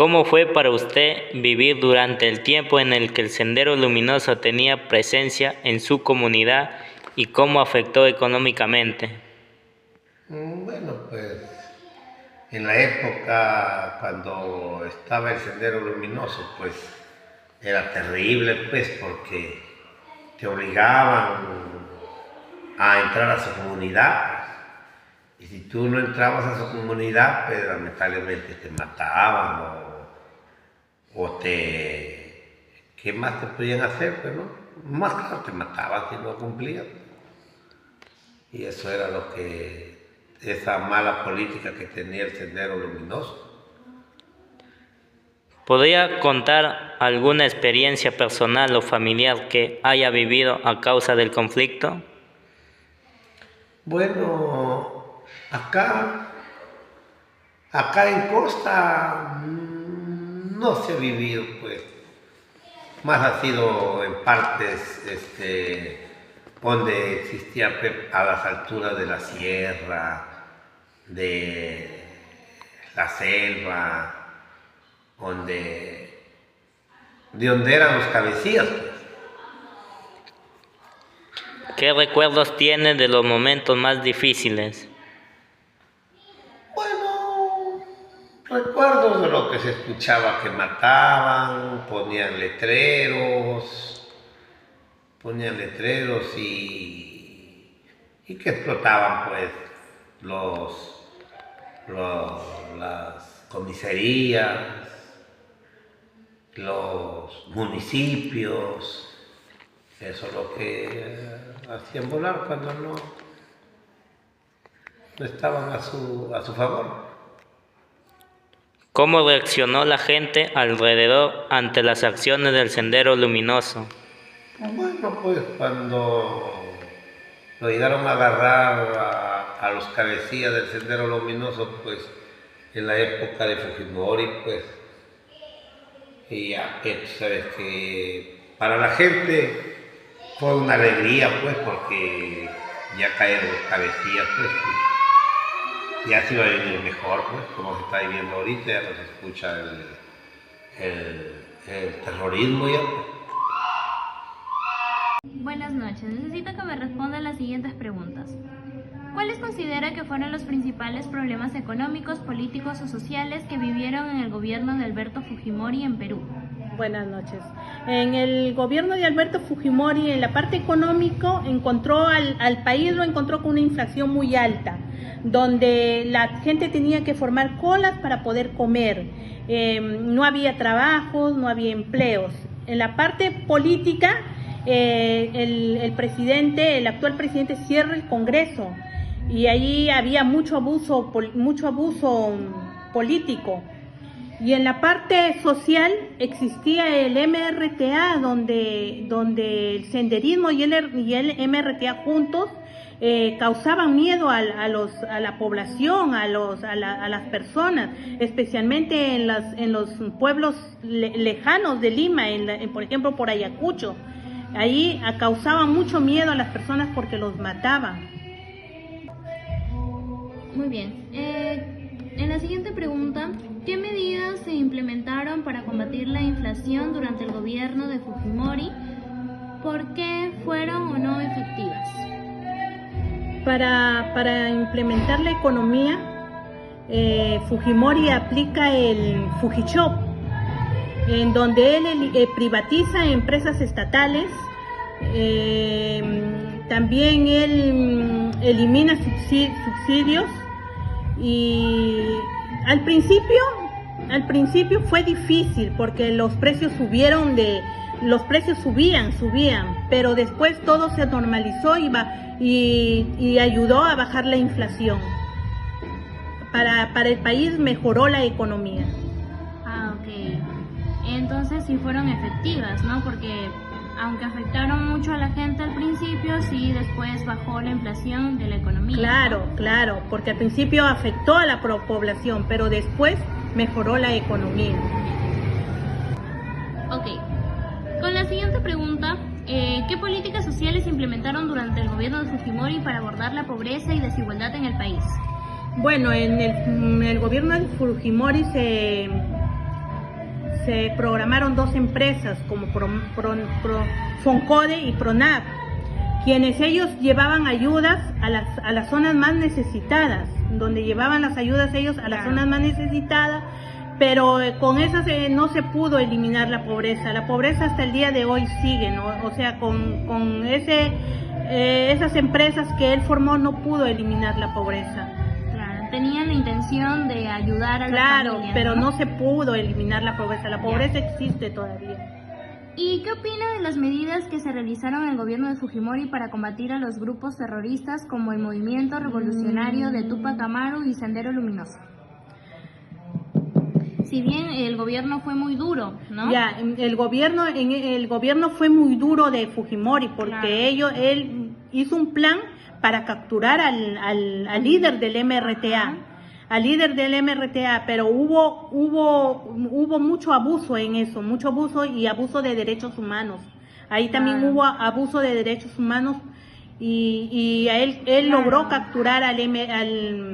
¿Cómo fue para usted vivir durante el tiempo en el que el Sendero Luminoso tenía presencia en su comunidad y cómo afectó económicamente? Bueno, pues en la época cuando estaba el Sendero Luminoso, pues era terrible, pues porque te obligaban a entrar a su comunidad. Y si tú no entrabas a su comunidad, pues lamentablemente te mataban o te... ¿Qué más te podían hacer? Pues no, más claro, te mataban si no cumplías. Y eso era lo que, esa mala política que tenía el Sendero Luminoso. ¿Podría contar alguna experiencia personal o familiar que haya vivido a causa del conflicto? Bueno, acá en Costa no se ha vivido, pues, más ha sido en partes donde existía a las alturas de la sierra, de la selva, de donde eran los cabecillas, pues. ¿Qué recuerdos tiene de los momentos más difíciles? Bueno, recuerdos de lo que se escuchaba que mataban, ponían letreros y que explotaban pues las comisarías, los municipios. Eso es lo que hacían volar cuando no estaban a su favor. ¿Cómo reaccionó la gente alrededor ante las acciones del Sendero Luminoso? Bueno, pues cuando lo llegaron a agarrar a los cabecillas del Sendero Luminoso, pues en la época de Fujimori, pues, y ya, sabes que para la gente fue una alegría, pues, porque ya cayeron los cabecillas, pues, ya se iba a vivir mejor, pues, como se está viviendo ahorita, ya no se escucha el terrorismo ya, pues. Buenas noches, necesito que me respondan las siguientes preguntas. ¿Cuáles considera que fueron los principales problemas económicos, políticos o sociales que vivieron en el gobierno de Alberto Fujimori en Perú? Buenas noches. En el gobierno de Alberto Fujimori, en la parte económica, encontró al país lo encontró con una inflación muy alta, donde la gente tenía que formar colas para poder comer. No había trabajos, no había empleos. En la parte política, el actual presidente cierra el Congreso y ahí había mucho abuso político. Y en la parte social existía el MRTA, donde el senderismo y el MRTA juntos causaban miedo a la población, a las personas, especialmente en los pueblos lejanos de Lima, por ejemplo por Ayacucho. Ahí causaban mucho miedo a las personas porque los mataban. Muy bien. En la siguiente pregunta, ¿qué medidas se implementaron para combatir la inflación durante el gobierno de Fujimori? ¿Por qué fueron o no efectivas? Para implementar la economía, Fujimori aplica el Fujichop, en donde él privatiza empresas estatales. También él elimina subsidios y al principio fue difícil porque los precios subían, pero después todo se normalizó y ayudó a bajar la inflación. Para el país mejoró la economía. Ah, ok. Entonces sí fueron efectivas, ¿no? Porque aunque afectaron mucho a la gente al principio, sí después bajó la inflación de la economía. Claro, porque al principio afectó a la población, pero después mejoró la economía. Ok. Con la siguiente pregunta, ¿qué políticas sociales implementaron durante el gobierno de Fujimori para abordar la pobreza y desigualdad en el país? Bueno, en el gobierno de Fujimori se se programaron dos empresas como Foncode y Pronab, quienes ellos llevaban ayudas a las zonas más necesitadas, donde llevaban las ayudas ellos a las zonas más necesitadas, pero con esas no se pudo eliminar la pobreza. La pobreza hasta el día de hoy sigue, ¿no? O sea, con esas empresas que él formó no pudo eliminar la pobreza. Claro, tenían la intención de ayudar a la familia. Claro, pero no se pudo eliminar la pobreza. La pobreza existe todavía. ¿Y qué opina de las medidas que se realizaron en el gobierno de Fujimori para combatir a los grupos terroristas como el Movimiento Revolucionario de Túpac Amaru y Sendero Luminoso? Si bien el gobierno fue muy duro, ¿no? Ya, el gobierno fue muy duro de Fujimori porque Claro. él hizo un plan para capturar al líder del MRTA. Al líder del MRTA, pero hubo mucho abuso en eso, mucho abuso y abuso de derechos humanos. Ahí también Claro. hubo abuso de derechos humanos y a él Claro. logró capturar al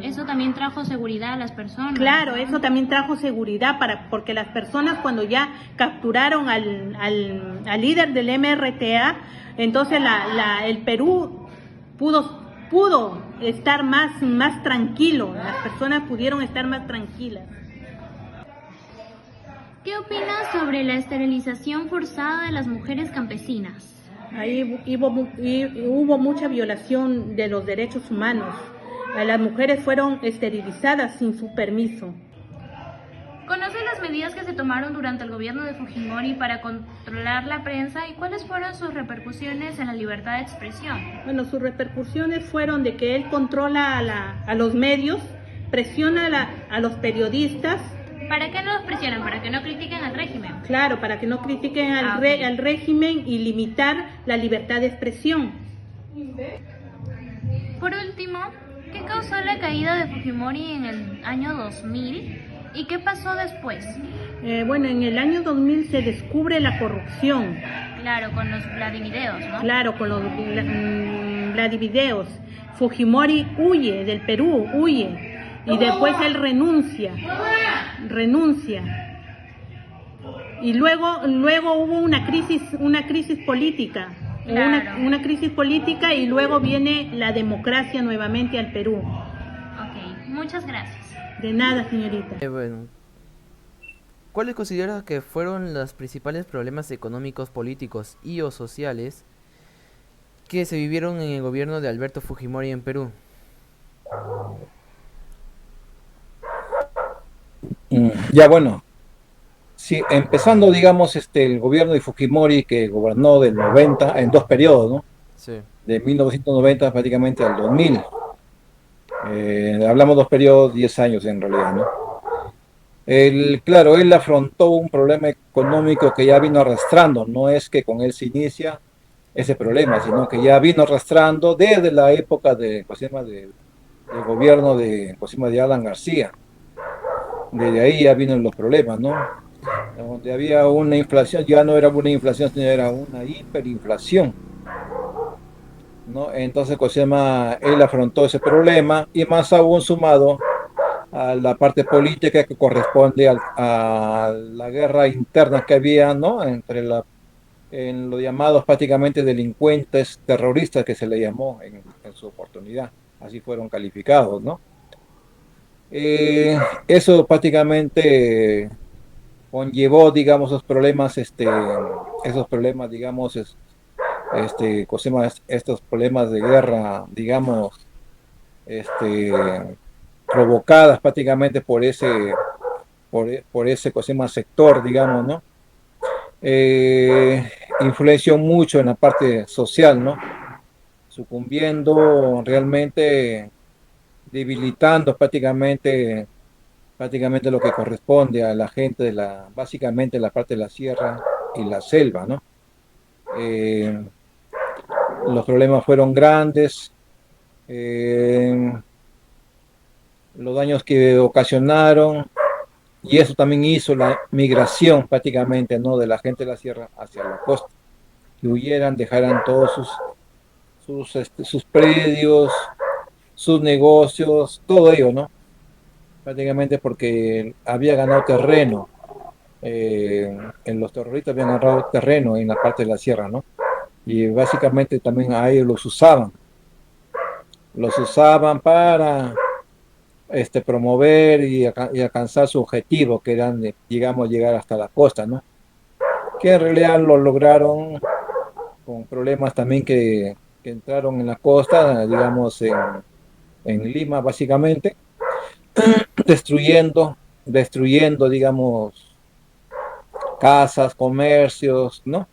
Eso también trajo seguridad a las personas. Claro, ¿no? eso también trajo seguridad porque las personas cuando ya capturaron al líder del MRTA, entonces el Perú pudo estar más tranquilo, las personas pudieron estar más tranquilas. ¿Qué opinas sobre la esterilización forzada de las mujeres campesinas? Ahí hubo mucha violación de los derechos humanos. Las mujeres fueron esterilizadas sin su permiso. ¿Conoce las medidas que se tomaron durante el gobierno de Fujimori para controlar la prensa y cuáles fueron sus repercusiones en la libertad de expresión? Bueno, sus repercusiones fueron de que él controla a los medios, presiona a los periodistas. ¿Para qué no los presionan? ¿Para que no critiquen al régimen? Claro, para que no critiquen al régimen y limitar la libertad de expresión. Por último, ¿qué causó la caída de Fujimori en el año 2000 y qué pasó después? Bueno, en el año 2000 se descubre la corrupción. Claro, con los Vladimireos, ¿no? Claro, con los Vladimireos. Fujimori huye del Perú, huye. Y después él renuncia. Y luego hubo una crisis política. Claro. Una crisis política y luego viene la democracia nuevamente al Perú. Ok, muchas gracias. De nada, señorita. Bueno, ¿cuáles consideras que fueron los principales problemas económicos, políticos y o sociales que se vivieron en el gobierno de Alberto Fujimori en Perú? Ya bueno, sí, empezando digamos el gobierno de Fujimori que gobernó del 90 en dos periodos, ¿no? Sí. De 1990 prácticamente al 2000. Hablamos dos periodos, 10 años en realidad, ¿no? Claro, él afrontó un problema económico que ya vino arrastrando, no es que con él se inicia ese problema, sino que ya vino arrastrando desde la época del gobierno de Alan García. Desde ahí ya vienen los problemas, ¿no? Donde había una inflación, ya no era una inflación, sino era una hiperinflación, ¿no? Entonces, él afrontó ese problema y más aún sumado a la parte política que corresponde a la guerra interna que había, ¿no? En los llamados prácticamente delincuentes terroristas que se le llamó en su oportunidad, así fueron calificados, ¿no? Eso prácticamente conllevó, digamos, esos problemas, digamos, estos problemas de guerra, digamos, provocadas prácticamente por ese sector, digamos, ¿no? Influenció mucho en la parte social, ¿no? Sucumbiendo realmente, debilitando prácticamente lo que corresponde a la gente básicamente la parte de la sierra y la selva, ¿no? Los problemas fueron grandes, los daños que ocasionaron, y eso también hizo la migración prácticamente, ¿no? De la gente de la sierra hacia la costa, que huyeran, dejaran todos sus predios, sus negocios, todo ello, ¿no? Prácticamente porque había ganado terreno en los terroristas habían agarrado terreno en la parte de la sierra, ¿no? Y básicamente también a ellos los usaban para promover y alcanzar su objetivo, que eran, digamos, llegar hasta la costa, ¿no? Que en realidad lo lograron con problemas también que entraron en la costa, digamos, en Lima, básicamente, destruyendo, digamos, casas, comercios, ¿no?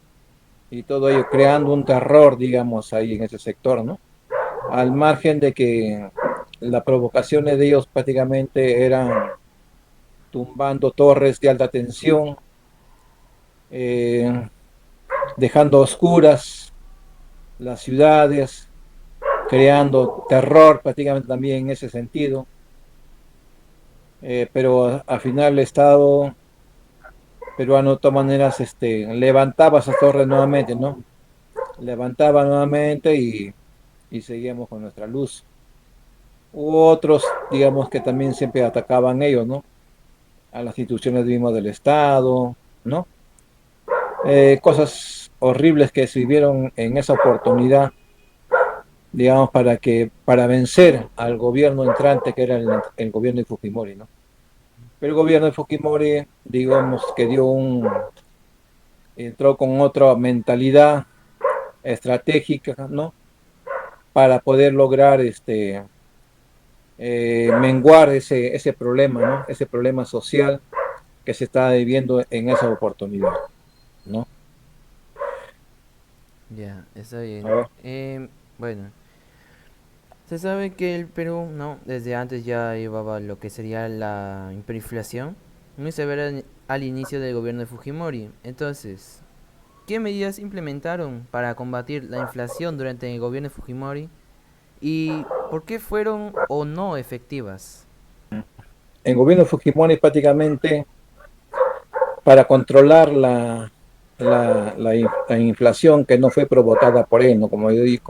Y todo ello creando un terror, digamos, ahí en ese sector, ¿no? Al margen de que las provocaciones de ellos prácticamente eran tumbando torres de alta tensión, eh, dejando oscuras las ciudades, creando terror prácticamente también en ese sentido. Pero al final el Estado peruano de todas maneras levantaba esas torres nuevamente, ¿no? Levantaba nuevamente y seguíamos con nuestra luz. U otros, digamos, que también siempre atacaban ellos, ¿no? A las instituciones mismas del Estado, ¿no? Cosas horribles que se vivieron en esa oportunidad, digamos, para vencer al gobierno entrante que era el gobierno de Fujimori, ¿no? Pero el gobierno de Fujimori, digamos, que entró con otra mentalidad estratégica, ¿no? Para poder lograr menguar ese problema, ¿no? Ese problema social que se está viviendo en esa oportunidad, ¿no? Ya, está bien. A ver. Bueno, se sabe que el Perú, ¿no? Desde antes ya llevaba lo que sería la hiperinflación muy severa al inicio del gobierno de Fujimori. Entonces, ¿qué medidas implementaron para combatir la inflación durante el gobierno de Fujimori? ¿Y por qué fueron o no efectivas? El gobierno de Fujimori prácticamente para controlar la inflación que no fue provocada por él, ¿no? Como yo dije,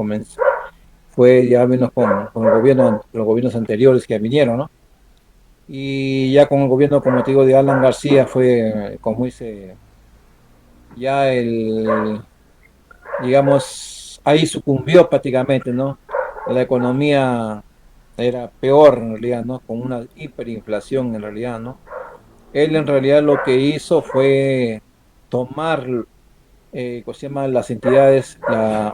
fue ya menos con los gobiernos anteriores que vinieron, ¿no? Y ya con el gobierno, como te digo, de Alan García fue, como dice, ya digamos, ahí sucumbió prácticamente, ¿no? La economía era peor en realidad, ¿no? Con una hiperinflación en realidad, ¿no? Él en realidad lo que hizo fue tomar, ¿cómo se llama? Las entidades,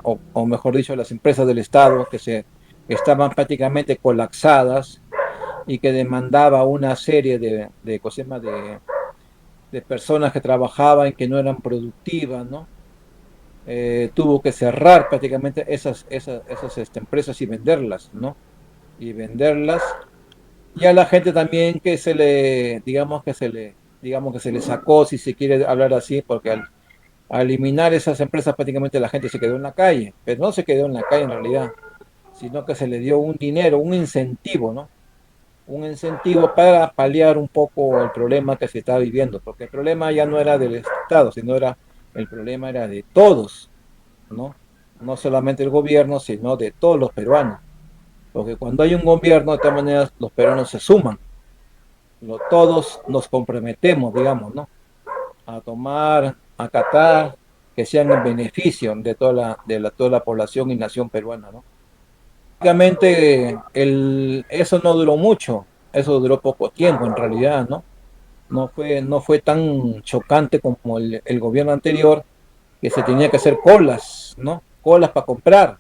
o mejor dicho, las empresas del Estado que estaban prácticamente colapsadas y que demandaba una serie ¿cómo se llama? De personas que trabajaban y que no eran productivas, ¿no? Tuvo que cerrar prácticamente esas empresas y venderlas, ¿no? Y venderlas. Y a la gente también que digamos que se le sacó, si se quiere hablar así, porque al eliminar esas empresas prácticamente la gente se quedó en la calle, pero no se quedó en la calle en realidad, sino que se le dio un dinero, un incentivo, ¿no? Un incentivo para paliar un poco el problema que se estaba viviendo, porque el problema ya no era del Estado, el problema era de todos, ¿no? No solamente el gobierno, sino de todos los peruanos. Porque cuando hay un gobierno, de todas maneras, los peruanos se suman. Todos nos comprometemos, digamos, ¿no? A tomar, a acatar, que sean en beneficio de toda la población y nación peruana, ¿no? Prácticamente eso no duró mucho, eso duró poco tiempo en realidad, ¿no? No fue tan chocante como el gobierno anterior, que se tenía que hacer colas, ¿no? Colas para comprar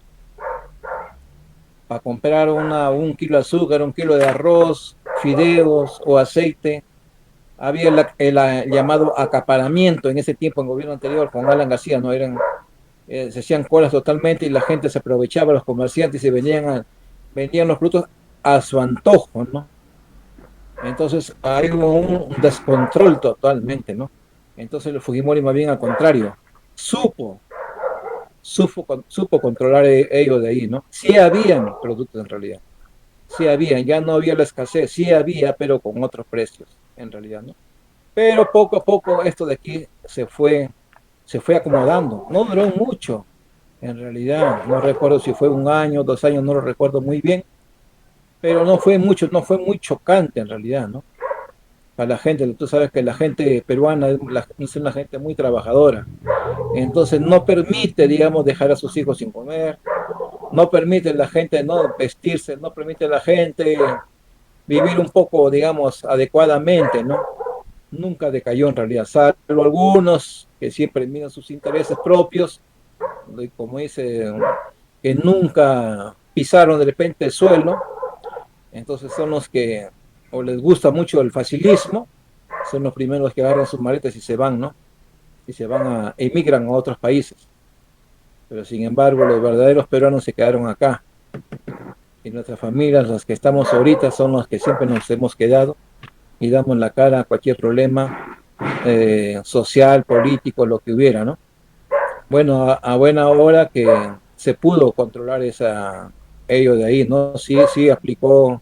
un kilo de azúcar, un kilo de arroz, fideos o aceite. Había el llamado acaparamiento en ese tiempo, en el gobierno anterior, con Alan García, ¿no? Se hacían colas totalmente y la gente se aprovechaba, los comerciantes, y vendían los productos a su antojo, ¿no? Entonces hay un descontrol totalmente, ¿no? Entonces el Fujimori más bien al contrario, supo, supo controlar ellos de ahí, ¿no? Sí habían productos en realidad, sí habían, ya no había la escasez, sí había, pero con otros precios, en realidad, ¿no? Pero poco a poco esto de aquí se fue acomodando, no duró mucho, en realidad, no recuerdo si fue un año, 2 años, no lo recuerdo muy bien, pero no fue mucho, no fue muy chocante en realidad, ¿no? para la gente. Tú sabes que la gente peruana es una gente muy trabajadora, entonces no permite, digamos, dejar a sus hijos sin comer, no permite la gente no vestirse, no permite la gente vivir un poco, digamos, adecuadamente, ¿no? Nunca decayó en realidad, salvo algunos que siempre miran sus intereses propios, como dice, que nunca pisaron de repente el suelo, entonces son los que, o les gusta mucho el facilismo, son los primeros que agarran sus maletas y se van, ¿no? Y se van emigran a otros países. Pero sin embargo, los verdaderos peruanos se quedaron acá. Y nuestras familias, las que estamos ahorita, son los que siempre nos hemos quedado y damos la cara a cualquier problema social, político, lo que hubiera, ¿no? Bueno, a buena hora que se pudo controlar ello de ahí, ¿no? Sí, sí, aplicó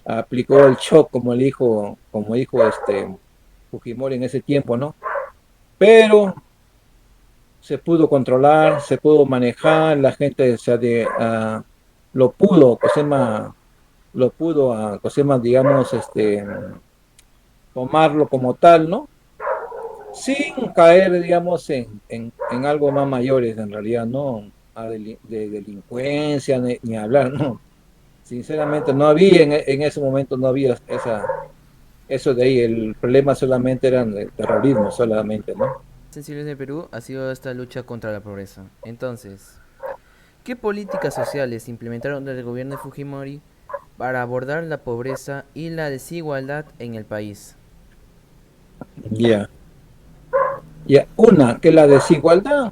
el shock, como dijo Fujimori en ese tiempo, ¿no? Pero se pudo controlar, se pudo manejar, la gente lo pudo, digamos, tomarlo como tal, ¿no? Sin caer, digamos, en algo más mayores, en realidad, ¿no? De delincuencia, ni hablar, ¿no? Sinceramente, no había, en ese momento no había eso de ahí, el problema solamente era el terrorismo, solamente, ¿no? Sensibles de Perú ha sido esta lucha contra la pobreza. Entonces, ¿qué políticas sociales implementaron desde el gobierno de Fujimori para abordar la pobreza y la desigualdad en el país? Ya, una, que la desigualdad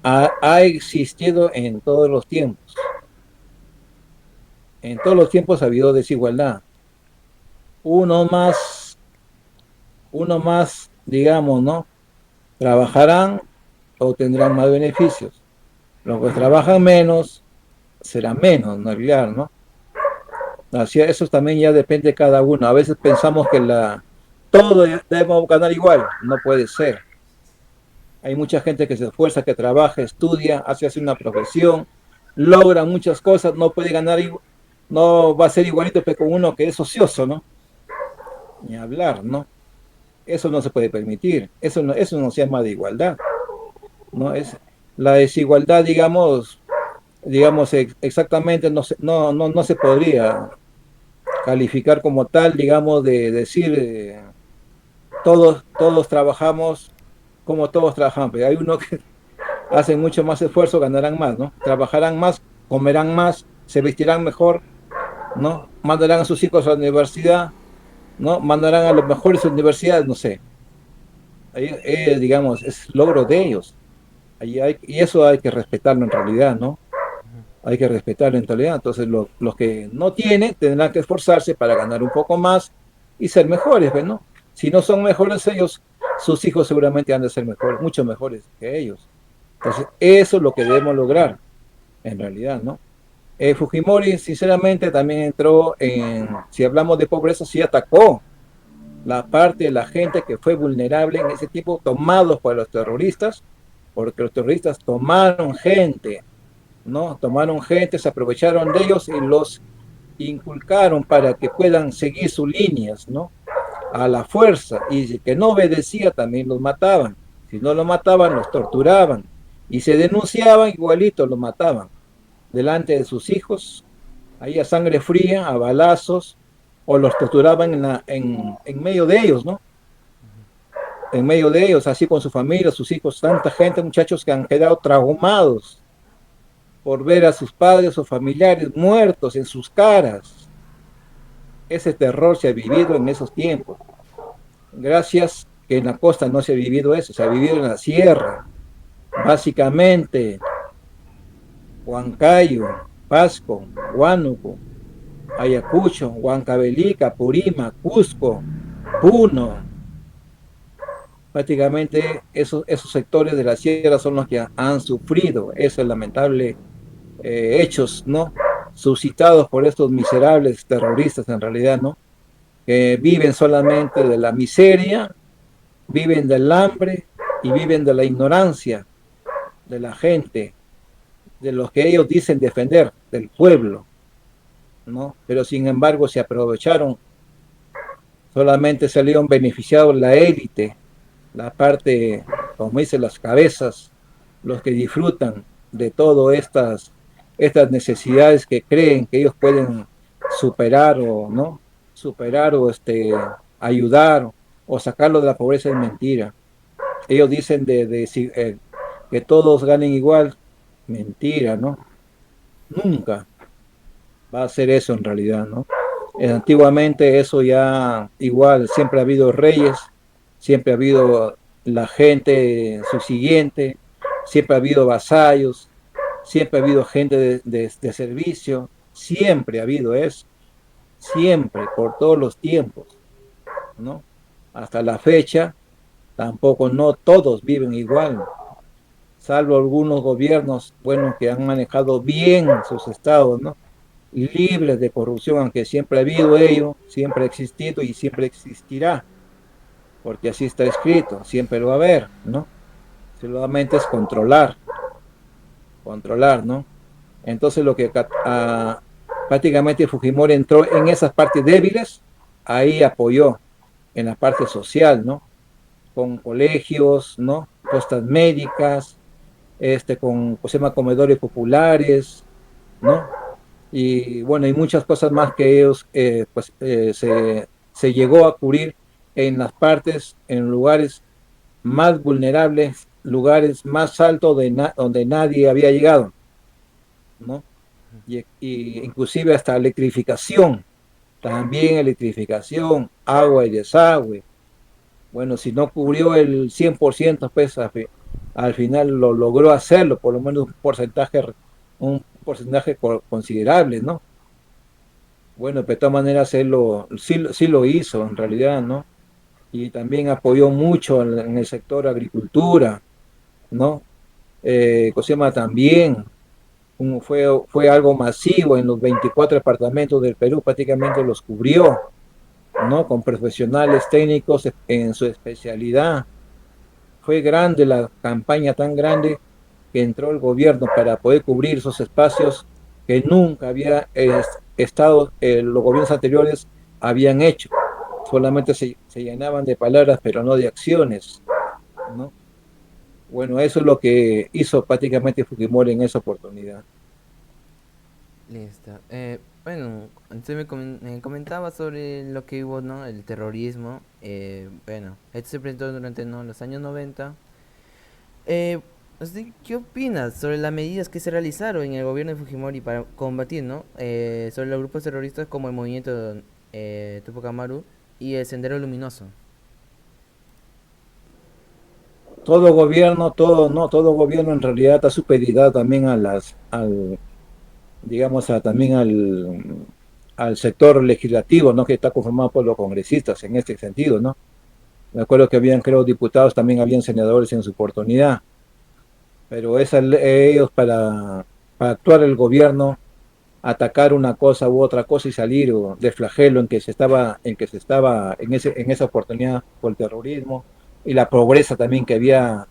ha existido en todos los tiempos. En todos los tiempos ha habido desigualdad. Uno más, digamos, ¿no? Trabajarán o tendrán más beneficios. Los que trabajan menos serán menos, no olvidar, ¿no? Así, eso también ya depende de cada uno. A veces pensamos que todo debemos ganar igual. No puede ser. Hay mucha gente que se esfuerza, que trabaja, estudia, hace una profesión, logra muchas cosas, no puede ganar, no va a ser igualito que con uno que es ocioso, ¿no? Ni hablar, ¿no? Eso no se puede permitir. Eso no se llama de igualdad, ¿no? Es la desigualdad, digamos, exactamente no se podría calificar como tal, digamos, de decir todos trabajamos como todos trabajan, pero hay uno que hacen mucho más esfuerzo, ganarán más, ¿no? Trabajarán más, comerán más, se vestirán mejor, ¿no? Mandarán a sus hijos a la universidad, ¿no? Mandarán a las mejores universidades, no sé. Digamos, es logro de ellos. Y eso hay que respetarlo en realidad, ¿no? Hay que respetarlo en realidad. Entonces, los que no tienen tendrán que esforzarse para ganar un poco más y ser mejores, ¿no? Si no son mejores ellos, sus hijos seguramente han de ser mejores, mucho mejores que ellos. Entonces, eso es lo que debemos lograr, en realidad, ¿no? Fujimori, sinceramente, también entró si hablamos de pobreza, sí atacó la parte de la gente que fue vulnerable en ese tiempo, tomados por los terroristas, porque los terroristas tomaron gente, ¿no? Tomaron gente, se aprovecharon de ellos y los inculcaron para que puedan seguir sus líneas, ¿no? A la fuerza, y si que no obedecía también los mataban, si no lo mataban los torturaban, y se denunciaban igualito los mataban, delante de sus hijos, ahí a sangre fría, a balazos, o los torturaban en medio de ellos, ¿no? En medio de ellos, así con su familia, sus hijos, tanta gente, muchachos que han quedado traumados por ver a sus padres o familiares muertos en sus caras. Ese terror se ha vivido en esos tiempos. Gracias que en la costa no se ha vivido eso, se ha vivido en la sierra. Básicamente, Huancayo, Pasco, Huánuco, Ayacucho, Huancavelica, Purima, Cusco, Puno. Prácticamente esos sectores de la sierra son los que han sufrido esos lamentables hechos, ¿no? Suscitados por estos miserables terroristas en realidad, ¿no? Que viven solamente de la miseria, viven del hambre y viven de la ignorancia de la gente, de los que ellos dicen defender, del pueblo, ¿no? Pero sin embargo se aprovecharon Solamente salieron beneficiados la élite, la parte, como dicen, las cabezas, los que disfrutan de todas estas necesidades que creen que ellos pueden superar o no, superar o ayudar o sacarlo de la pobreza es mentira. Ellos dicen que todos ganen igual, mentira, ¿no? Nunca va a ser eso en realidad, ¿no? Antiguamente eso ya igual, siempre ha habido reyes, siempre ha habido la gente subsiguiente, siempre ha habido vasallos, siempre ha habido gente de servicio, siempre ha habido eso, siempre, por todos los tiempos, ¿no? Hasta la fecha, tampoco no todos viven igual, salvo algunos gobiernos, bueno, que han manejado bien sus estados, ¿no? Libres de corrupción, aunque siempre ha habido ello, siempre ha existido y siempre existirá, porque así está escrito, siempre lo va a haber, ¿no? Solamente es controlar, ¿no? Entonces lo que prácticamente Fujimori entró en esas partes débiles, ahí apoyó en la parte social, ¿no? Con colegios, ¿no? Postas médicas, con, pues, se llama, comedores populares, ¿no? Y bueno, y muchas cosas más que ellos, se llegó a cubrir en las partes, en lugares más vulnerables, lugares más altos donde nadie había llegado, ¿no? Y inclusive hasta electrificación, también electrificación, agua y desagüe. Bueno, si no cubrió el 100%, pues al final lo logró hacerlo, por lo menos un porcentaje considerable, ¿no? Bueno, pero de todas maneras sí lo hizo en realidad, ¿no? Y también apoyó mucho en el sector agricultura, ¿no? Cosema también fue algo masivo en los 24 departamentos del Perú, prácticamente los cubrió, ¿no? Con profesionales técnicos en su especialidad. Fue grande la campaña, tan grande que entró el gobierno para poder cubrir esos espacios que nunca había estado, los gobiernos anteriores habían hecho. Solamente se llenaban de palabras, pero no de acciones, ¿no? Bueno, eso es lo que hizo prácticamente Fujimori en esa oportunidad. Listo. Bueno, usted me comentaba sobre lo que hubo, ¿no? El terrorismo. Bueno, esto se presentó durante, ¿no?, los años 90. Eh, ¿Qué opinas sobre las medidas que se realizaron en el gobierno de Fujimori para combatir, ¿no? Sobre los grupos terroristas como el movimiento Tupac Amaru y el Sendero Luminoso? Todo gobierno, todo gobierno en realidad está supeditado también digamos, también al sector legislativo, ¿no? Que está conformado por los congresistas en este sentido, ¿no? Me acuerdo que habían, creo, diputados, también habían senadores en su oportunidad, pero ellos para actuar el gobierno, atacar una cosa u otra cosa y salir del flagelo en esa oportunidad por el terrorismo y la pobreza también que había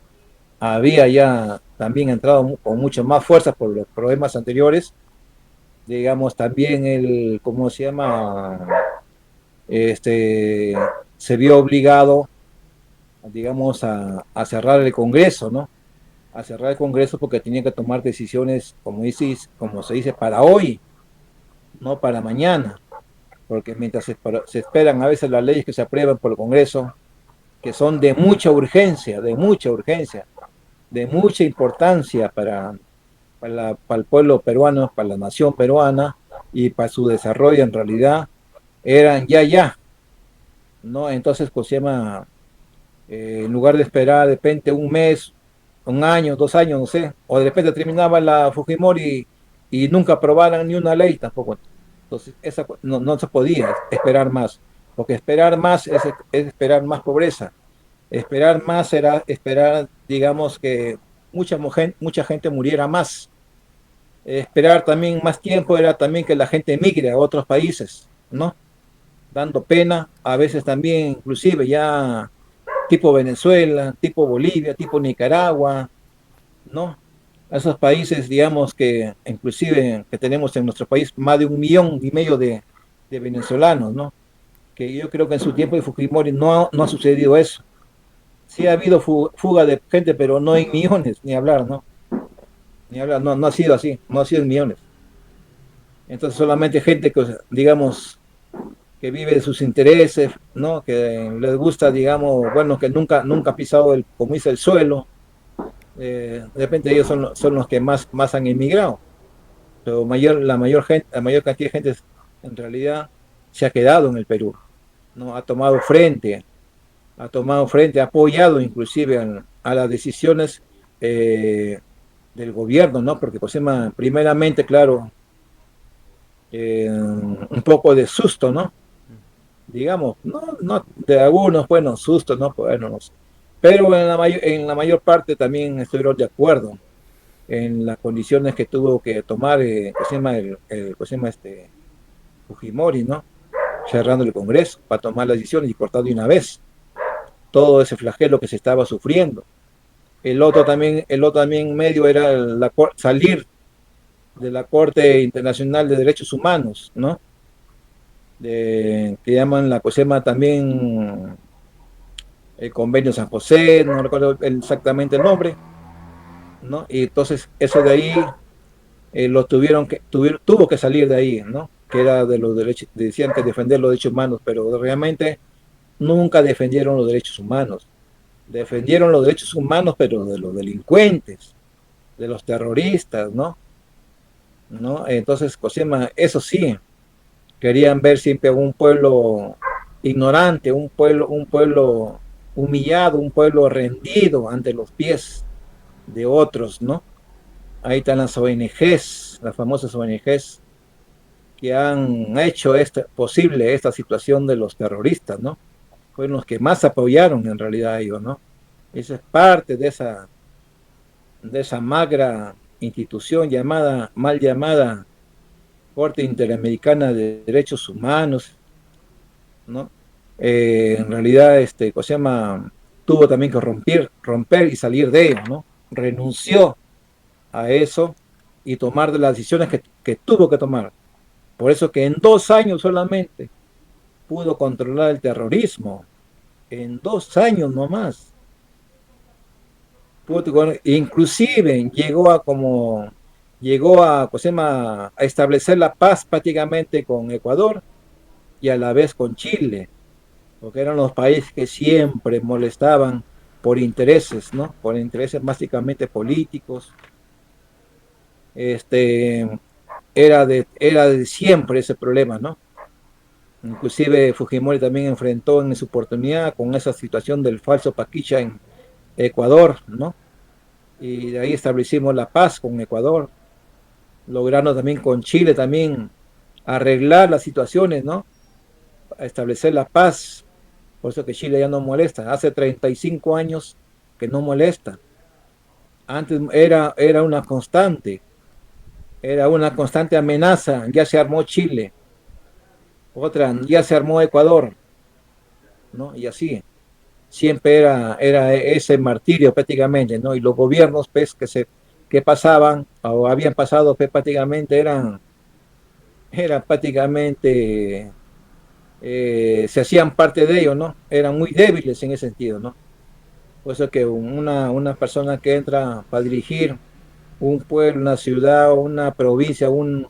ya también entrado con mucho más fuerza por los problemas anteriores, digamos, también ¿cómo se llama? Se vio obligado, digamos, a cerrar el Congreso, ¿no? A cerrar el Congreso porque tenía que tomar decisiones, como se dice, para hoy, no para mañana, porque mientras se esperan a veces las leyes que se aprueban por el Congreso, que son de mucha importancia para el pueblo peruano, para la nación peruana y para su desarrollo en realidad, eran ya, ¿no? Entonces, pues se llama, en lugar de esperar de repente un mes, un año, 2 años, no sé, o de repente terminaba la Fujimori y nunca aprobaran ni una ley tampoco. Entonces, no se podía esperar más, porque esperar más es esperar más pobreza. Esperar más era esperar, digamos, que mucha gente muriera más. Esperar también más tiempo era también que la gente emigre a otros países, ¿no? Dando pena, a veces también, inclusive ya tipo Venezuela, tipo Bolivia, tipo Nicaragua, ¿no? Esos países, digamos, que inclusive que tenemos en nuestro país más de 1,5 millones de venezolanos, ¿no? que yo creo que en su tiempo de Fujimori no ha sucedido eso. Sí ha habido fuga de gente, pero no en millones, ni hablar, ¿no? Ni hablar, no ha sido así, no ha sido en millones. Entonces solamente gente que, digamos, que vive de sus intereses, ¿no? Que les gusta, digamos, bueno, que nunca ha pisado como dice, el suelo. De repente ellos son los que más han emigrado. Pero la mayor cantidad de gente en realidad se ha quedado en el Perú, ¿no? Ha apoyado inclusive a las decisiones del gobierno, ¿no? Porque pues, primeramente, claro, un poco de susto, ¿no? Digamos, no de algunos, bueno, susto, ¿no? Bueno, no sé. Pero en la mayor parte también estuvieron de acuerdo en las condiciones que tuvo que tomar Fujimori, ¿no? Cerrando el Congreso para tomar las decisiones y cortar de una vez todo ese flagelo que se estaba sufriendo. El otro también medio era salir de la Corte Internacional de Derechos Humanos, ¿no? Que llaman la COSEMA también el Convenio San José, no recuerdo exactamente el nombre, ¿no? Y entonces eso de ahí tuvo que salir de ahí, ¿no? Que era de los derechos, decían que defender los derechos humanos, pero realmente nunca defendieron los derechos humanos. Defendieron los derechos humanos, pero de los delincuentes, de los terroristas, ¿no? Entonces, Cosima, eso sí, querían ver siempre a un pueblo ignorante, un pueblo humillado, un pueblo rendido ante los pies de otros, ¿no? Ahí están las ONGs, las famosas ONGs, que han hecho posible esta situación de los terroristas, ¿no? Fueron los que más apoyaron en realidad a ellos, ¿no? Esa es parte de esa magra institución mal llamada Corte Interamericana de Derechos Humanos, ¿no? En realidad, tuvo también que romper y salir de ello, ¿no? Renunció a eso y tomar de las decisiones que tuvo que tomar. Por eso que en 2 años solamente pudo controlar el terrorismo. En 2 años nomás. Inclusive llegó a establecer la paz prácticamente con Ecuador y a la vez con Chile, porque eran los países que siempre molestaban por intereses, ¿no? Por intereses básicamente políticos. Era de siempre ese problema, ¿no? Inclusive Fujimori también enfrentó en su oportunidad con esa situación del falso Paquicha en Ecuador, ¿no? Y de ahí establecimos la paz con Ecuador, logrando también con Chile también arreglar las situaciones, ¿no? Establecer la paz, por eso que Chile ya no molesta, hace 35 años que no molesta. Antes era una constante amenaza, ya se armó Chile, otra, ya se armó Ecuador, ¿no? Y así, siempre era ese martirio prácticamente, ¿no? Y los gobiernos, pues, que pasaban, o habían pasado, pues, prácticamente eran prácticamente, se hacían parte de ellos, ¿no? Eran muy débiles en ese sentido, ¿no? Por eso que una persona que entra para dirigir un pueblo, una ciudad, una provincia, un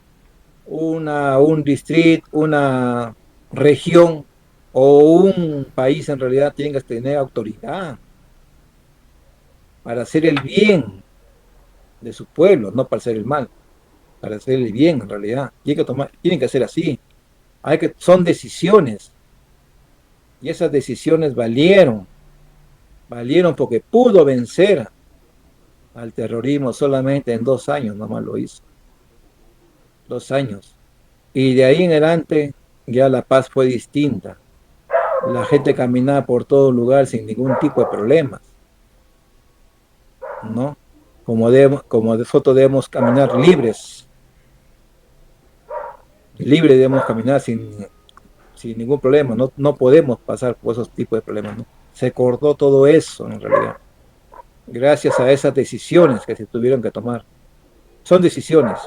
distrito, una región o un país en realidad tiene que tener autoridad para hacer el bien de su pueblo, no para hacer el mal, para hacer el bien en realidad. Tienen que hacer así. Son decisiones y esas decisiones valieron porque pudo vencer al terrorismo solamente en 2 años, nomás lo hizo. 2 años. Y de ahí en adelante ya la paz fue distinta. La gente caminaba por todo lugar sin ningún tipo de problemas, ¿no? Como nosotros debemos caminar libres debemos caminar sin ningún problema, no podemos pasar por esos tipos de problemas, ¿no? Se cortó todo eso en realidad, gracias a esas decisiones que se tuvieron que tomar. Son decisiones.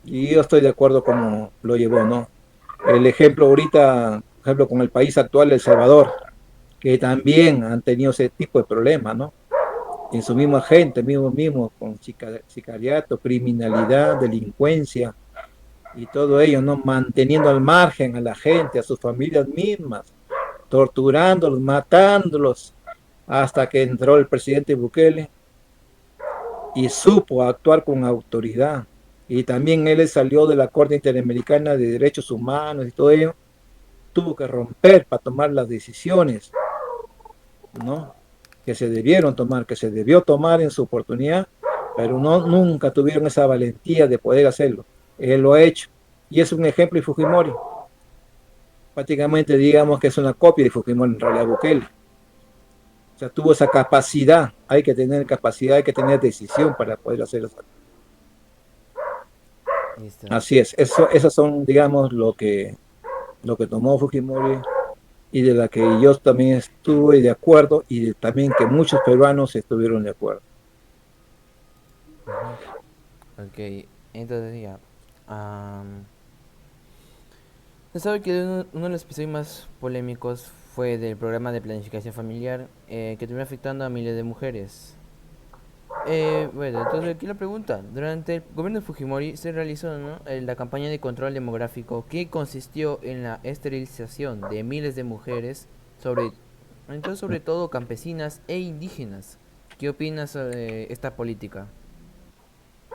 Y yo estoy de acuerdo como lo llevó, ¿no? El ejemplo ahorita, por ejemplo, con el país actual, El Salvador, que también han tenido ese tipo de problemas, ¿no? En su misma gente, mismo, con sicariato, criminalidad, delincuencia y todo ello, ¿no? Manteniendo al margen a la gente, a sus familias mismas, torturándolos, matándolos, hasta que entró el presidente Bukele y supo actuar con autoridad. Y también él salió de la Corte Interamericana de Derechos Humanos y todo ello, tuvo que romper para tomar las decisiones, ¿no? Que se debieron tomar, que se debió tomar en su oportunidad, pero no, nunca tuvieron esa valentía de poder hacerlo. Él lo ha hecho. Y es un ejemplo de Fujimori. Prácticamente digamos que es una copia de Fujimori en realidad Bukele. O sea, tuvo esa capacidad, hay que tener capacidad, hay que tener decisión para poder hacer eso. Listo. Así es, esas son, digamos, lo que tomó Fujimori y de la que yo también estuve de acuerdo y también que muchos peruanos estuvieron de acuerdo. Ok, entonces ya. Se sabe que uno de los episodios más polémicos fue del programa de planificación familiar que terminó afectando a miles de mujeres. Bueno, entonces aquí la pregunta. Durante el gobierno de Fujimori se realizó, ¿no?, la campaña de control demográfico que consistió en la esterilización de miles de mujeres, sobre todo campesinas e indígenas. ¿Qué opinas sobre esta política?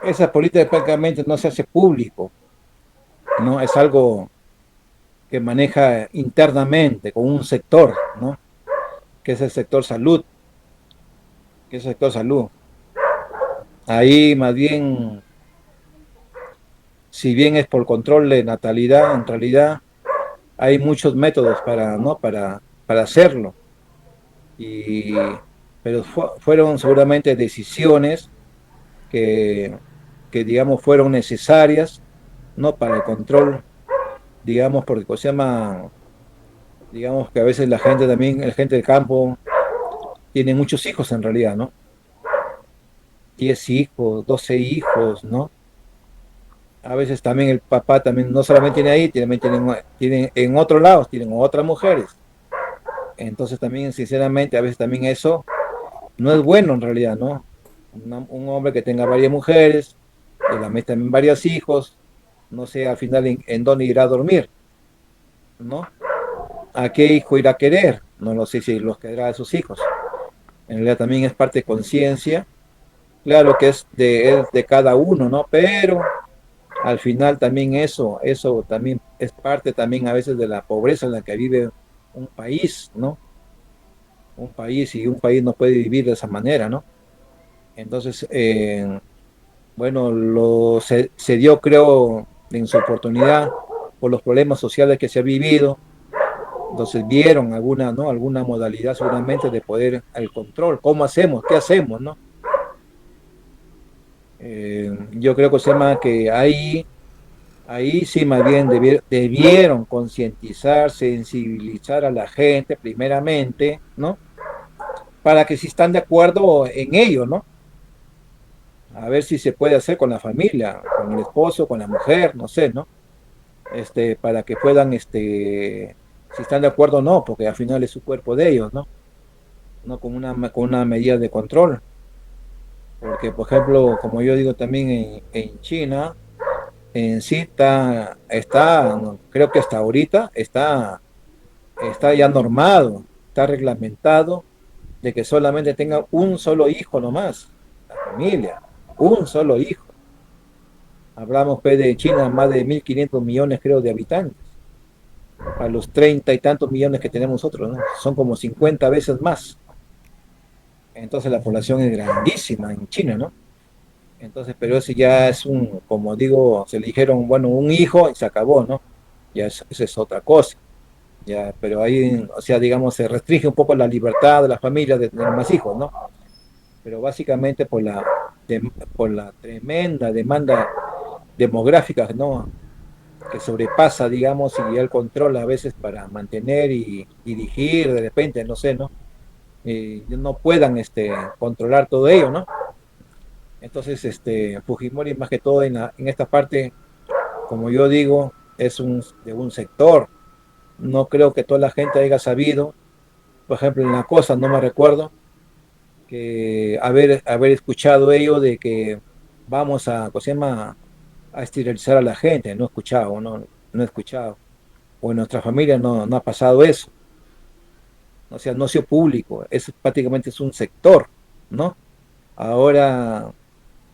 Esa política prácticamente no se hace público, ¿no? Es algo que maneja internamente con un sector, ¿no? Que es el sector salud, que es el sector salud. Ahí más bien, si bien es por control de natalidad, en realidad hay muchos métodos para, ¿no? para hacerlo. Y, pero fueron seguramente decisiones que, que, digamos, fueron necesarias, ¿no? Para el control, digamos, porque se llama, digamos que a veces la gente también, la gente del campo, tiene muchos hijos en realidad, ¿no? 10 hijos, 12 hijos, ¿no? A veces también el papá también no solamente tiene ahí, tiene en otros lados, tienen otras mujeres. Entonces también, sinceramente, a veces también eso no es bueno en realidad, ¿no? Un hombre que tenga varias mujeres, que la meta también varios hijos, no sé al final en dónde irá a dormir, ¿no? ¿A qué hijo irá a querer? No lo sé si los quedará a sus hijos. En realidad también es parte de conciencia, claro que es de cada uno, ¿no? Pero al final también eso también es parte también a veces de la pobreza en la que vive un país, ¿no? Un país no puede vivir de esa manera, ¿no? Entonces, bueno, se dio, creo, en su oportunidad por los problemas sociales que se ha vivido. Entonces vieron alguna, ¿no? Alguna modalidad seguramente de poder el control. ¿Cómo hacemos? ¿Qué hacemos? ¿No? Yo creo que se llama que ahí sí más bien debieron concientizar, sensibilizar a la gente primeramente, ¿no? Para que si están de acuerdo en ello, ¿no? A ver si se puede hacer con la familia, con el esposo, con la mujer, no sé, ¿no? Para que puedan, si están de acuerdo o no, porque al final es su cuerpo de ellos, ¿no? No con una medida de control. Porque, por ejemplo, como yo digo también en China, en sí no, creo que hasta ahorita está ya normado, está reglamentado de que solamente tenga un solo hijo nomás, la familia, un solo hijo. Hablamos pues, de China, más de 1.500 millones creo de habitantes, a los 30 y tantos millones que tenemos nosotros, ¿no? Son como 50 veces más. Entonces la población es grandísima en China, ¿no? Entonces, pero eso ya es como digo, se le dijeron, bueno, un hijo y se acabó, ¿no? Ya eso es otra cosa. Ya, pero ahí, o sea, digamos, se restringe un poco la libertad de la familia de tener más hijos, ¿no? Pero básicamente por la tremenda demanda demográfica, ¿no? Que sobrepasa, digamos, y el control a veces para mantener y dirigir de repente, no sé, ¿no? No puedan controlar todo ello, ¿no? Entonces, Fujimori más que todo en esta parte, como yo digo, de un sector. No creo que toda la gente haya sabido. Por ejemplo, en la cosa, no me recuerdo que haber escuchado ello de que vamos a, ¿cómo se llama?, a esterilizar a la gente. No he escuchado, no he escuchado. O en nuestra familia no ha pasado eso. O sea, no ha sido público. Es prácticamente es un sector, ¿no? Ahora,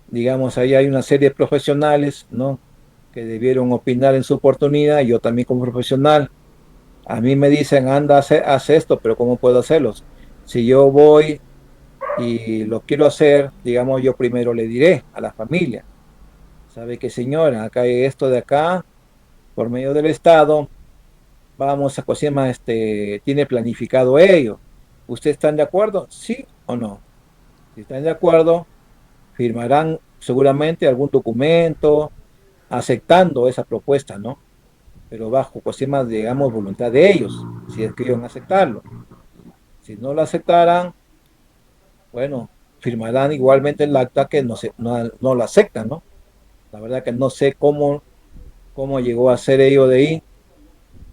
digamos, ahí hay una serie de profesionales, ¿no?, que debieron opinar en su oportunidad. Yo también como profesional, a mí me dicen, anda, haz esto, pero ¿cómo puedo hacerlo? Si yo voy y lo quiero hacer, digamos, yo primero le diré a la familia, ¿sabe qué, señora? Acá hay esto de acá, por medio del Estado, vamos a Cosima, tiene planificado ello. ¿Ustedes están de acuerdo? ¿Sí o no? Si están de acuerdo, firmarán seguramente algún documento aceptando esa propuesta, ¿no? Pero bajo Cosima, digamos, voluntad de ellos, si es que iban a aceptarlo. Si no lo aceptaran, bueno, firmarán igualmente el acta que no lo aceptan, ¿no? La verdad que no sé cómo llegó a ser ello de ahí.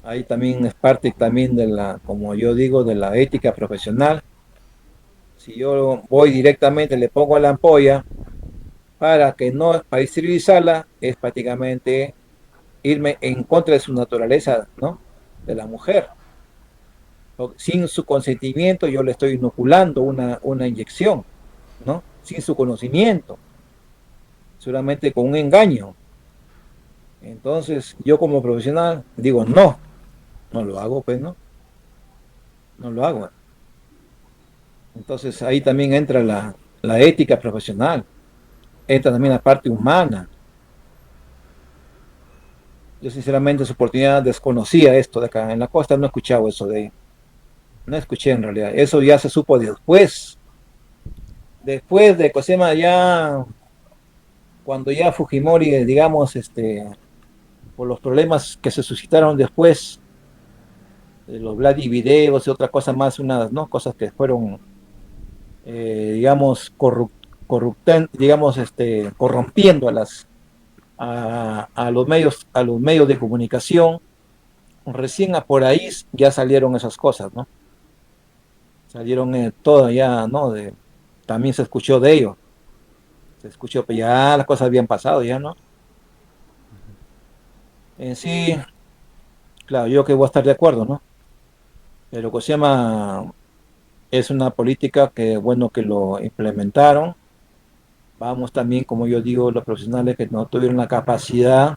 Ahí también es parte también de la, como yo digo, de la ética profesional. Si yo voy directamente, le pongo la ampolla para esterilizarla, es prácticamente irme en contra de su naturaleza, ¿no? De la mujer. Sin su consentimiento, yo le estoy inoculando una inyección, ¿no? Sin su conocimiento, solamente con un engaño. Entonces, yo como profesional digo, no lo hago, pues, no lo hago. Entonces, ahí también entra la ética profesional, entra también la parte humana. Yo sinceramente en su oportunidad desconocía esto de acá. En la costa no he escuchado eso de ahí. No escuché en realidad. Eso ya se supo después. Después de Cosema ya, cuando ya Fujimori, digamos, por los problemas que se suscitaron después, de los Vladi videos y otra cosa más, unas, ¿no?, cosas que fueron, digamos, digamos, corrompiendo a los medios de comunicación. Recién por ahí ya salieron esas cosas, ¿no? Salieron todo ya, ¿no? También se escuchó de ello. Se escuchó, pero ya las cosas habían pasado, ya, ¿no? En sí, claro, yo que voy a estar de acuerdo, ¿no? Pero que se llama, es una política que, bueno, que lo implementaron. Vamos también, como yo digo, los profesionales que no tuvieron la capacidad,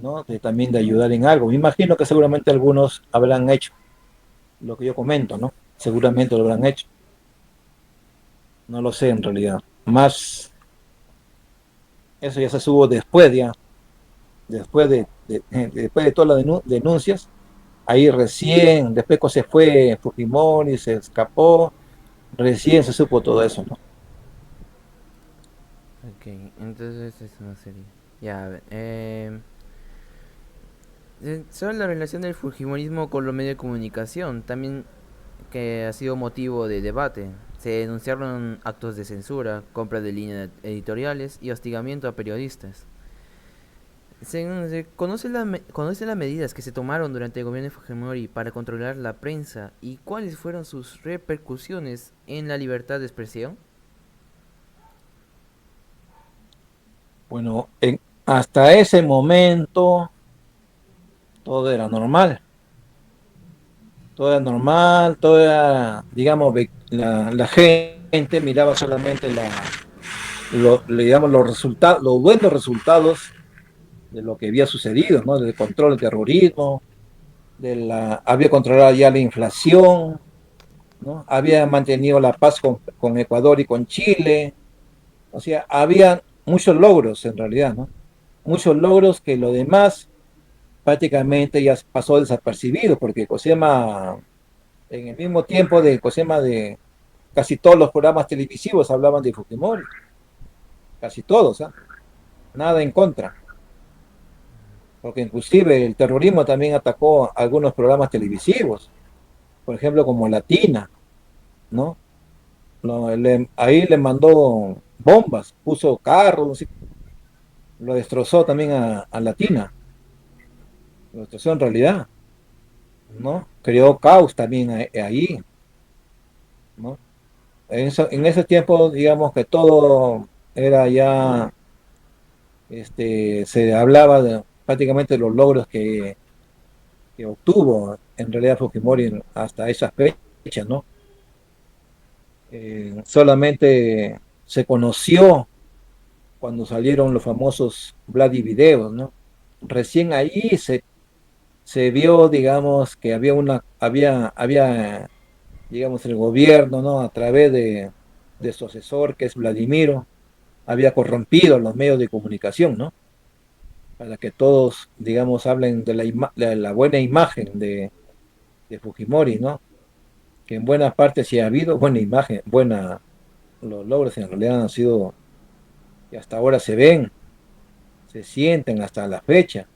¿no?, también de ayudar en algo. Me imagino que seguramente algunos habrán hecho lo que yo comento, ¿no? Seguramente lo habrán hecho. No lo sé en realidad. Más, eso ya se subo después, ya. Después de todas las denuncias, ahí recién, después que se fue Fujimori, se escapó, recién se supo todo eso, ¿no? Ok, entonces eso no sería. Ya, a ver. Sobre la relación del Fujimorismo con los medios de comunicación, también que ha sido motivo de debate. Se denunciaron actos de censura, compra de líneas editoriales y hostigamiento a periodistas. ¿Conoce las medidas que se tomaron durante el gobierno de Fujimori para controlar la prensa y cuáles fueron sus repercusiones en la libertad de expresión? Bueno, hasta ese momento todo era normal. Todo era normal, todo era, digamos, la gente miraba solamente digamos, los resultados, los buenos resultados de lo que había sucedido, ¿no? Del control del terrorismo, había controlado ya la inflación, ¿no? Había mantenido la paz con Ecuador y con Chile. O sea, había muchos logros en realidad, ¿no? Muchos logros que lo demás prácticamente ya pasó desapercibido, porque Cosema, en el mismo tiempo de Cosema, de casi todos los programas televisivos hablaban de Fujimori, casi todos, ¿eh? Nada en contra, porque inclusive el terrorismo también atacó algunos programas televisivos, por ejemplo como Latina, ¿no? Ahí le mandó bombas, puso carros, lo destrozó también a Latina. lo destrozó en realidad, ¿no? Creó caos también ahí, ¿no? En ese tiempo, digamos que todo era ya, se hablaba prácticamente de los logros que obtuvo en realidad Fujimori hasta esa fecha, ¿no? Solamente se conoció cuando salieron los famosos Bloody videos, ¿no? Recién ahí se vio, digamos, que había, digamos, el gobierno, ¿no? A través de su asesor, que es Vladimiro, había corrompido los medios de comunicación, ¿no? Para que todos, digamos, hablen de la buena imagen de Fujimori, ¿no? Que en buena parte sí ha habido buena imagen, los logros en realidad han sido, y hasta ahora se ven, se sienten hasta la fecha,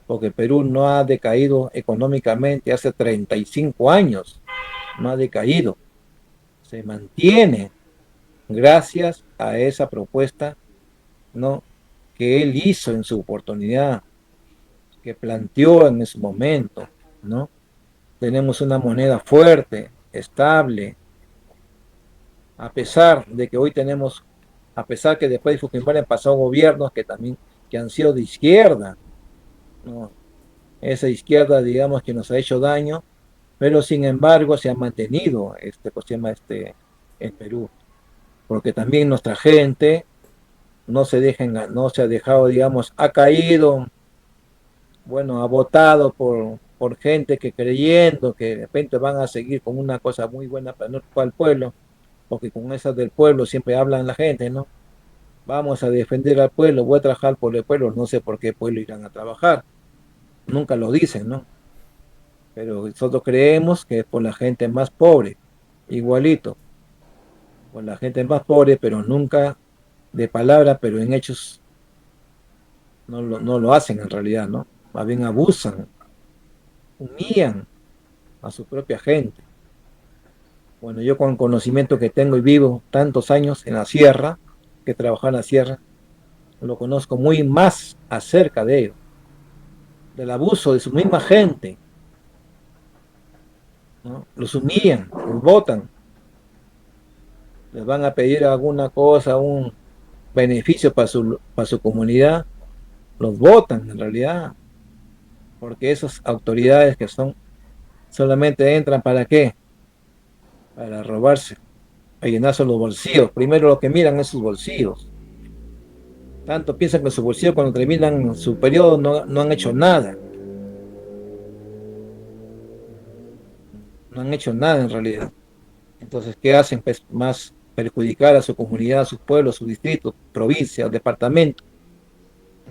porque Perú no ha decaído económicamente hace 35 años, no ha decaído, se mantiene gracias a esa propuesta, ¿no? Que él hizo en su oportunidad, que planteó en ese momento, ¿no? Tenemos una moneda fuerte, estable, a pesar de que hoy tenemos, a pesar que después de Fujimori han pasado gobiernos que también que han sido de izquierda, ¿no? Esa izquierda, digamos, que nos ha hecho daño, pero sin embargo se ha mantenido pues, se llama en Perú, porque también nuestra gente no se ha dejado, digamos, ha caído, bueno, ha votado por gente que creyendo que de repente van a seguir con una cosa muy buena para el pueblo, porque con esas del pueblo siempre hablan la gente, ¿no? Vamos a defender al pueblo, voy a trabajar por el pueblo, no sé por qué pueblo irán a trabajar, nunca lo dicen, ¿no? Pero nosotros creemos que es por la gente más pobre, igualito, por la gente más pobre, pero nunca de palabra, pero en hechos no lo hacen en realidad, ¿no? Más bien abusan, humillan a su propia gente. Bueno, yo con el conocimiento que tengo y vivo tantos años en la sierra, que trabajo en la sierra, lo conozco muy más acerca de ello, del abuso de su misma gente, ¿no? Los humillan, los botan, les van a pedir alguna cosa, un beneficio para su comunidad, los votan en realidad, porque esas autoridades que solamente entran para qué, para robarse, para llenarse los bolsillos. Primero lo que miran es sus bolsillos. Tanto piensan que sus bolsillos cuando terminan su periodo no han hecho nada. No han hecho nada en realidad. Entonces, ¿qué hacen? Pues más perjudicar a su comunidad, a su pueblo, a su distrito, provincia, departamento,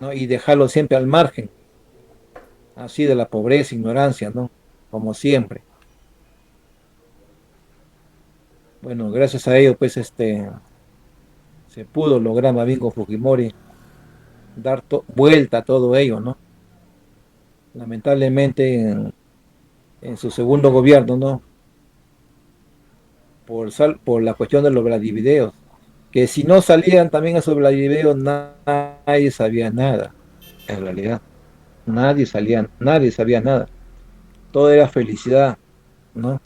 ¿no? Y dejarlo siempre al margen, así de la pobreza, ignorancia, ¿no? Como siempre. Bueno, gracias a ello, pues se pudo lograr más bien con Fujimori dar vuelta a todo ello, ¿no? Lamentablemente en su segundo gobierno, ¿no? Por la cuestión de los Vladivideos, que si no salían también esos Vladivideos, nadie sabía nada, en realidad. Nadie sabía nada. Todo era felicidad, ¿no?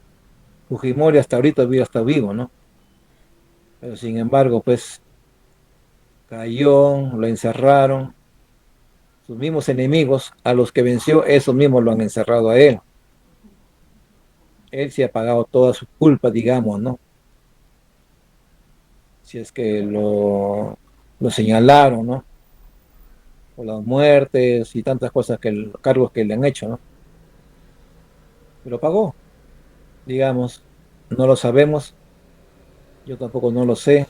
Fujimori hasta ahorita hubiera estado vivo, ¿no? Pero sin embargo, pues cayó, lo encerraron, sus mismos enemigos, a los que venció, esos mismos lo han encerrado a él. Él sí ha pagado toda su culpa, digamos, ¿no? Si es que lo señalaron, ¿no? Por las muertes y tantas cosas, cargos que le han hecho, ¿no? Pero pagó, digamos, no lo sabemos, yo tampoco no lo sé,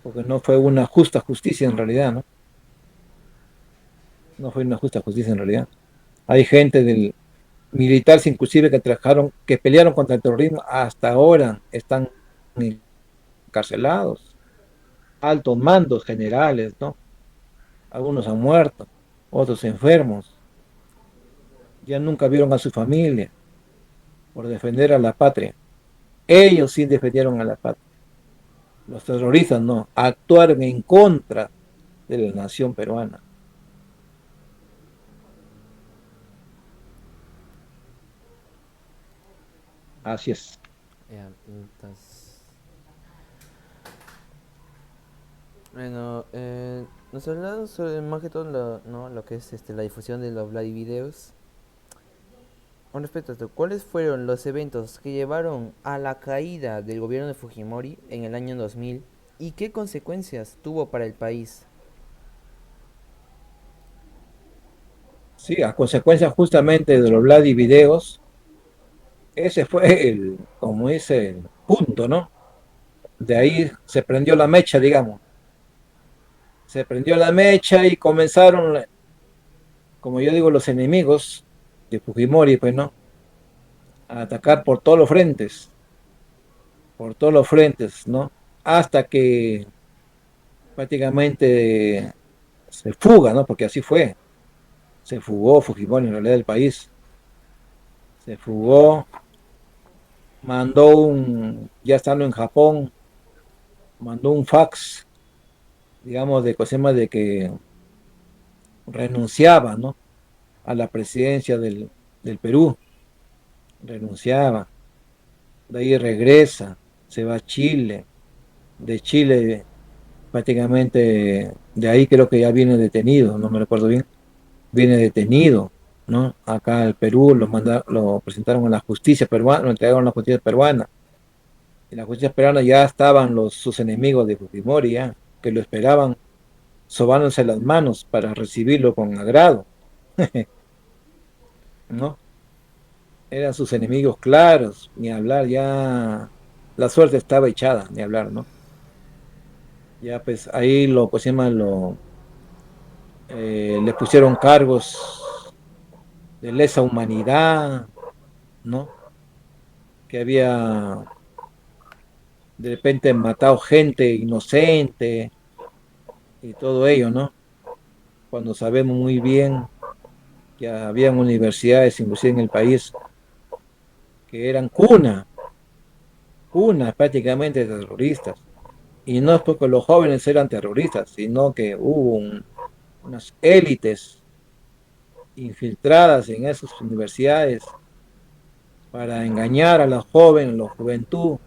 porque no fue una justa justicia en realidad, ¿no? No fue una justa justicia en realidad. Hay gente del militares inclusive que trabajaron, que pelearon contra el terrorismo, hasta ahora están encarcelados, altos mandos generales, ¿no? Algunos han muerto, otros enfermos, ya nunca vieron a su familia por defender a la patria. Ellos sí defendieron a la patria. Los terroristas no, actuaron en contra de la nación peruana. Así es. Ya, entonces, bueno, nos hablaron sobre más que todo ¿no? lo que es la difusión de los Vladivideos. Con respecto a esto, ¿cuáles fueron los eventos que llevaron a la caída del gobierno de Fujimori en el año 2000 y qué consecuencias tuvo para el país? Sí, a consecuencia justamente de los Vladi videos, ese fue como dice, el punto, ¿no? De ahí se prendió la mecha, digamos. Se prendió la mecha y comenzaron, como yo digo, los enemigos de Fujimori, pues, ¿no? A atacar por todos los frentes, ¿no? Hasta que prácticamente se fuga, ¿no? Porque así fue. Se fugó Fujimori en realidad del país. Se fugó, ya estando en Japón, mandó un fax, digamos, de cosema de que renunciaba, ¿no? A la presidencia del Perú, renunciaba. De ahí regresa, se va a Chile. De Chile, prácticamente, de ahí creo que ya viene detenido, no me recuerdo bien. Viene detenido, ¿no? Acá al Perú lo presentaron a la justicia peruana, lo entregaron a la justicia peruana. En la justicia peruana ya estaban sus enemigos de Fujimori, ya, que lo esperaban sobándose las manos para recibirlo con agrado, ¿no? Eran sus enemigos claros, ni hablar, ya la suerte estaba echada, ni hablar, ¿no? Ya pues ahí pues se llama, le pusieron cargos de lesa humanidad, ¿no? Que había de repente matado gente inocente y todo ello, ¿no? Cuando sabemos muy bien que había universidades, inclusive en el país, que eran cuna prácticamente de terroristas. Y no es porque los jóvenes eran terroristas, sino que hubo unas élites infiltradas en esas universidades para engañar a los jóvenes, a la juventud,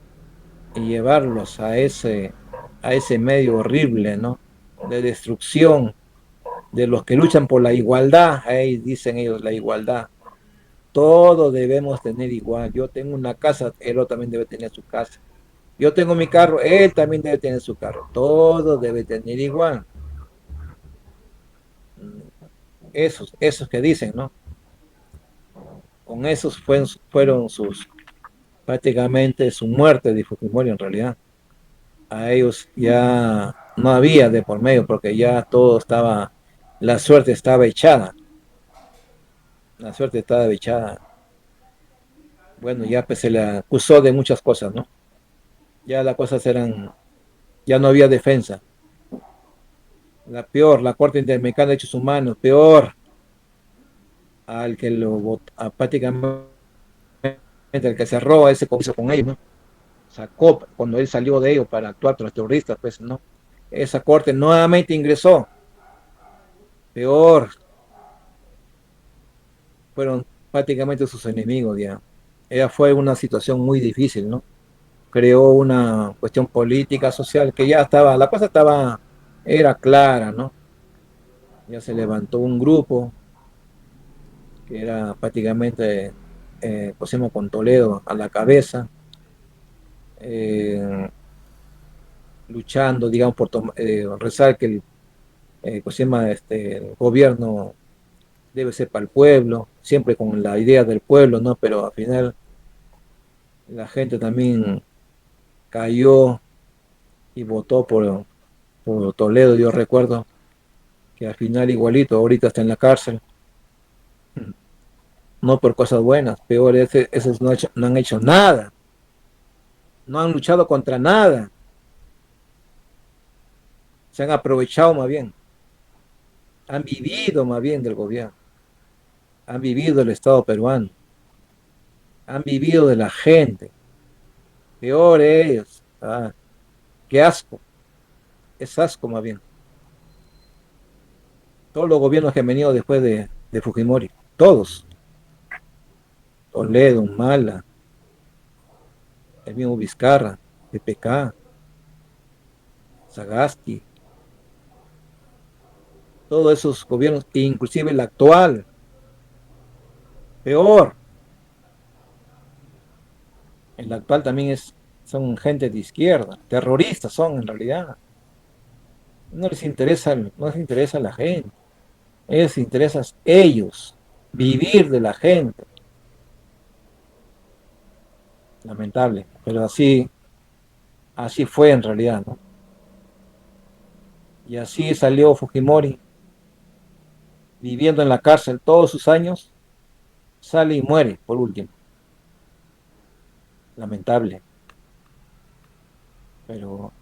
y llevarlos a ese medio horrible, ¿no? De destrucción, de los que luchan por la igualdad, ahí dicen ellos, la igualdad. Todos debemos tener igual. Yo tengo una casa, él también debe tener su casa. Yo tengo mi carro, él también debe tener su carro. Todo debe tener igual. Esos que dicen, ¿no? Con esos fueron prácticamente su muerte de Fujimori en realidad. A ellos ya no había de por medio porque ya todo estaba, la suerte estaba echada. La suerte estaba echada. Bueno, ya pues se le acusó de muchas cosas, ¿no? Ya las cosas ya no había defensa. La peor, la Corte Interamericana de Derechos Humanos, peor al que lo votó, prácticamente el que cerró a ese comienzo con ellos, ¿no? Sacó cuando él salió de ellos para actuar contra los terroristas, pues, ¿no? Esa corte nuevamente ingresó, peor, fueron prácticamente sus enemigos, ya. Ella fue una situación muy difícil, ¿no? Creó una cuestión política, social, que ya estaba, la cosa era clara, ¿no? Ya se levantó un grupo que era prácticamente, pusimos con Toledo a la cabeza, eh, luchando, digamos, por rezar que el gobierno debe ser para el pueblo, siempre con la idea del pueblo, ¿no? Pero al final la gente también cayó y votó por Toledo, yo recuerdo que al final igualito, ahorita está en la cárcel, no por cosas buenas, peor esos no han hecho nada, no han luchado contra nada, se han aprovechado más bien, han vivido más bien del gobierno, han vivido del Estado peruano, han vivido de la gente, peor ellos, qué asco, es asco más bien. Todos los gobiernos que han venido después de Fujimori, todos, Toledo, Mala, el mismo Vizcarra, PPK, Sagasti, todos esos gobiernos, e inclusive el actual, peor, el actual también son gente de izquierda, terroristas son en realidad. No les interesa la gente, a ellos les interesa ellos, vivir de la gente. Lamentable, pero así fue en realidad, ¿no? Y así salió Fujimori, viviendo en la cárcel todos sus años, sale y muere por último. Lamentable, pero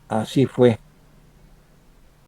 así fue.